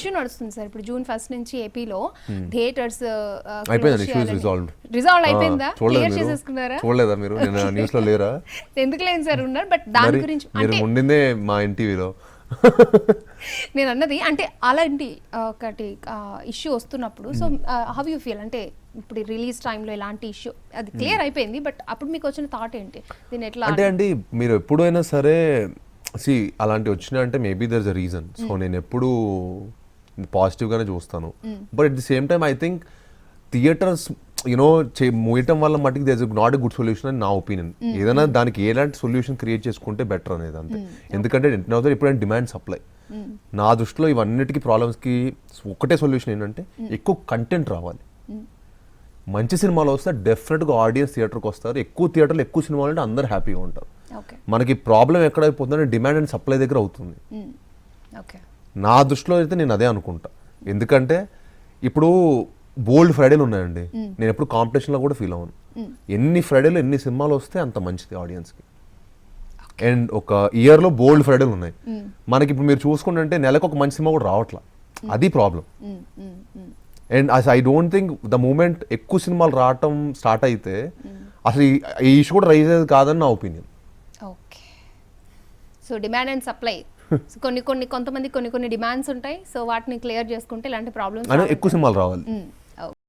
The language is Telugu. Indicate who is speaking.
Speaker 1: ఇష్యూ నడుస్తుంది సార్ ఇప్పుడు June 1 నుంచి ఏపీలో థియేటర్స్
Speaker 2: రిజాల్వ్
Speaker 1: అయిపోయిందా, క్లియర్ చేసేసుకున్నారా?
Speaker 2: చూడలేదా మీరు? నేను న్యూస్ లో లేరా?
Speaker 1: ఎందుకు లేదు సార్, ఉన్నారు. బట్ దాని గురించి
Speaker 2: మీరు ఉండిందే మా ఎన్టీవీలో.
Speaker 1: నేను అన్నది అంటే అలాంటి ఒకటి ఇష్యూ వస్తున్నప్పుడు సో హౌ యూ ఫీల్, అంటే ఇప్పుడు రిలీజ్ టైంలో ఎలాంటి ఇష్యూ అది క్లియర్ అయిపోయింది, బట్ అప్పుడు మీకు వచ్చిన థాట్ ఏంటి దీని ఎట్లా?
Speaker 2: అంటే అండి మీరు ఎప్పుడైనా సరే అలాంటి వచ్చినాయి అంటే maybe there is a reason. So నేను ఎప్పుడు పాజిటివ్గానే చూస్తాను. But at the same time I think theatres you know మూయటం వల్ల మటుకు there is not a good solution అని నా ఒపీనియన్. ఏదైనా దానికి ఎలాంటి సొల్యూషన్ క్రియేట్ చేసుకుంటే బెటర్ అనేది అంతే. ఎందుకంటే ఎప్పుడైనా డిమాండ్ సప్లై, నా దృష్టిలో ఇవన్నిటికీ ప్రాబ్లమ్స్కి ఒకటే సొల్యూషన్ ఏంటంటే ఎక్కువ కంటెంట్ రావాలి. మంచి సినిమాలు వస్తే డెఫినెట్గా ఆడియన్స్ థియేటర్కి వస్తారు. ఎక్కువ థియేటర్లు ఎక్కువ సినిమాలు అంటే అందరు హ్యాపీగా ఉంటారు. మనకి ప్రాబ్లం ఎక్కడైపోతుందంటే డిమాండ్ అండ్ సప్లై దగ్గర అవుతుంది. నా దృష్టిలో అయితే నేను అదే అనుకుంటా. ఎందుకంటే ఇప్పుడు బోల్డ్ ఫ్రైడేలు ఉన్నాయండి, నేను ఎప్పుడు కాంపిటీషన్లో కూడా ఫీల్ అవ్వను. ఎన్ని ఫ్రైడేలు ఎన్ని సినిమాలు వస్తే అంత మంచిది ఆడియన్స్కి. అండ్ ఒక ఇయర్లో బోల్డ్ ఫ్రైడేలు ఉన్నాయి మనకి. ఇప్పుడు మీరు చూసుకుంటే నెలకు ఒక మంచి సినిమా కూడా రావట్లా, అది problem. And I don't think the moment ఎక్కువ సినిమాలు రావటం స్టార్ట్ అయితే అసలు ఈ ఇష్యూ కూడా రైజ్ అయ్యేది కాదని నా opinion.
Speaker 1: Okay, so demand and supply కొంతమంది కొన్ని డిమాండ్స్ ఉంటాయి, సో వాటిని క్లియర్ చేసుకుంటే ఇలాంటి ప్రాబ్లమ్స్
Speaker 2: ఎక్కువ సినిమాలు రావాలి.